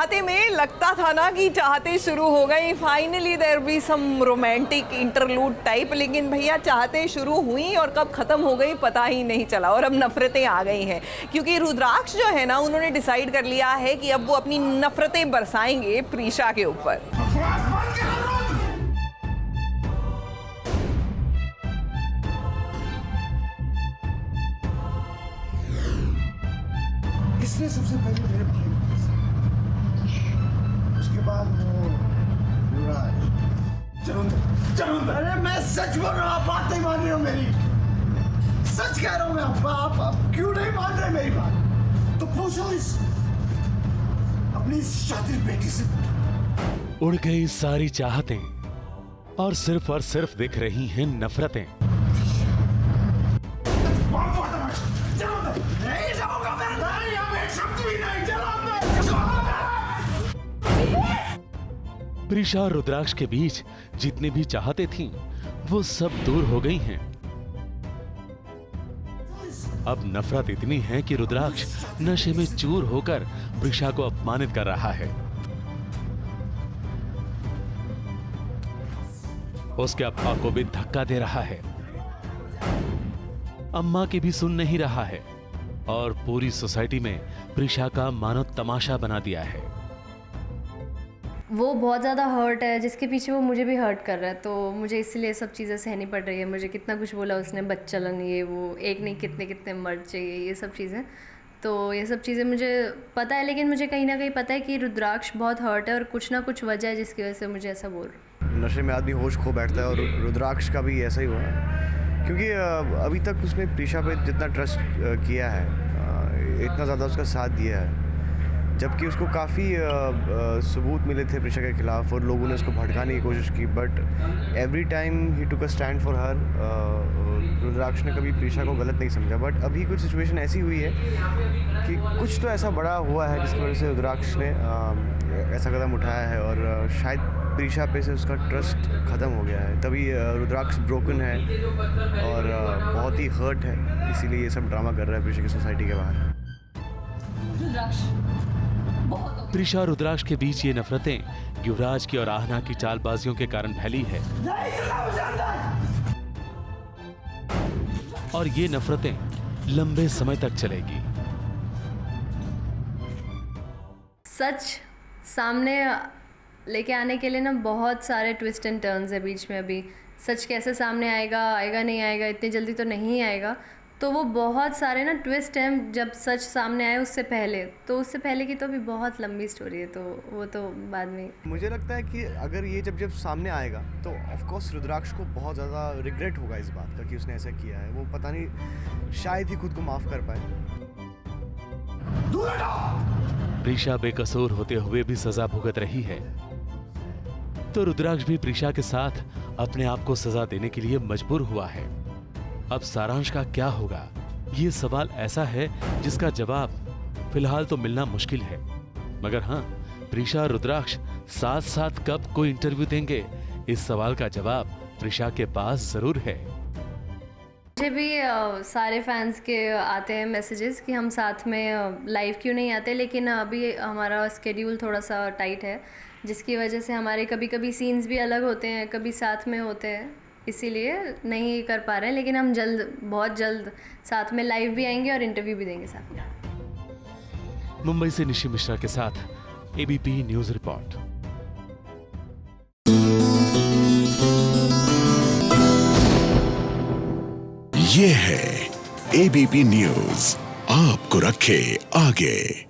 चाहते में लगता था ना कि चाहते शुरू हो गई, finally there be some romantic interlude type, लेकिन भैया चाहते शुरू हुई और कब खत्म हो गई पता ही नहीं चला और अब नफरतें आ गई हैं। क्योंकि रुद्राक्ष जो है ना, उन्होंने डिसाइड कर लिया है कि अब वो अपनी नफरतें बरसाएंगे प्रीशा के ऊपर। इसने सबसे पहले मेरे भाई को फंसाया, उसके बाद वो युवराज। चरुंदर, अरे मैं सच बोल रहा हूँ, आप बात नहीं मान रहे हो मेरी। सच कह रहा हूँ मैं, आप क्यों नहीं मान रहे मेरी बात? तो पूछो इस अपनी शातिर बेटी से। उड़ गई सारी चाहतें और सिर्फ दिख रही हैं नफरतें। नहीं जाऊंगा मैं, नहीं, अब एक शब्द भी नहीं चलाऊंगा। प्रीशा और रुद्राक्ष के बीच जितनी भी चाहते थीं, वो सब दूर हो गई हैं। अब नफरत इतनी है कि रुद्राक्ष नशे में चूर होकर प्रीशा को अपमानित कर रहा है। उसके अप्पा को भी धक्का दे रहा है, अम्मा की भी सुन नहीं रहा है और पूरी सोसाइटी में प्रीशा का मानो तमाशा बना दिया है। वो बहुत ज़्यादा हर्ट है, जिसके पीछे वो मुझे भी हर्ट कर रहा है, तो मुझे इसलिए सब चीज़ें सहनी पड़ रही है। मुझे कितना कुछ बोला उसने, बच्चलन, ये वो, एक नहीं कितने कितने मर्द चाहिए, ये सब चीज़ें। तो ये सब चीज़ें मुझे पता है, लेकिन मुझे कहीं ना कहीं पता है कि रुद्राक्ष बहुत हर्ट है और कुछ ना कुछ वजह है जिसकी वजह से मुझे ऐसा बोल रहा है। नशे में आदमी होश खो बैठता है और रुद्राक्ष का भी ऐसा ही हुआ है, क्योंकि अभी तक उसने प्रीशा पे जितना ट्रस्ट किया है, इतना ज़्यादा उसका साथ दिया है, जबकि उसको काफ़ी सबूत मिले थे प्रीशा के खिलाफ और लोगों ने उसको भड़काने की कोशिश की, but every time he took a stand for her. Rudraksh ने कभी प्रीशा को गलत नहीं समझा, बट अभी कुछ सिचुएशन ऐसी हुई है कि कुछ तो ऐसा बड़ा हुआ है जिसकी वजह से रुद्राक्ष ने ऐसा कदम उठाया है और शायद प्रीशा पे से उसका ट्रस्ट ख़त्म हो गया है। तभी रुद्राक्ष ब्रोकन है और बहुत ही हर्ट है, इसीलिए ये सब ड्रामा कर रहा है प्रीशा की सोसाइटी के बाहर। प्रीशा और रुद्राक्ष के बीच ये नफरतें युवराज की और आहना की चालबाजियों के कारण फैली है और ये नफरतें लंबे समय तक चलेगी। सच सामने लेके आने के लिए ना बहुत सारे ट्विस्ट एंड टर्न्स है बीच में। अभी सच कैसे सामने आएगा, आएगा नहीं आएगा, इतनी जल्दी तो नहीं आएगा। तो वो बहुत सारे ना ट्विस्ट हैं जब सच सामने आए उससे पहले, तो उससे पहले की तो अभी बहुत लंबी स्टोरी है, तो वो तो बाद में। मुझे लगता है कि अगर ये जब सामने आएगा तो ऑफ कोर्स रुद्राक्ष को बहुत ज़्यादा रिग्रेट होगा इस बात का कि उसने ऐसा किया है। वो पता नहीं, शायद ही खुद को माफ़ कर पाए। प्रीशा बेकसूर होते हुए भी सजा भुगत रही है, तो रुद्राक्ष भी प्रीशा के साथ अपने आप को सजा देने के लिए मजबूर हुआ है। अब सारांश का क्या होगा, ये सवाल ऐसा है जिसका जवाब फिलहाल तो मिलना मुश्किल है। मगर हाँ, प्रीशा और रुद्राक्ष साथ साथ कब कोई इंटरव्यू देंगे, इस सवाल का जवाब प्रीशा के पास जरूर है। मुझे भी सारे फैंस के आते हैं मैसेजेस कि हम साथ में लाइव क्यों नहीं आते, लेकिन अभी हमारा स्केड्यूल थोड़ा सा टाइट है, जिसकी वजह से हमारे कभी कभी सीन्स भी अलग होते हैं, कभी साथ में होते हैं, इसीलिए नहीं कर पा रहे हैं।लेकिन हम बहुत जल्द साथ में लाइव भी आएंगे और इंटरव्यू भी देंगे साथ में। मुंबई से निशी मिश्रा के साथ एबीपी न्यूज रिपोर्ट। ये है एबीपी न्यूज, आपको रखे आगे।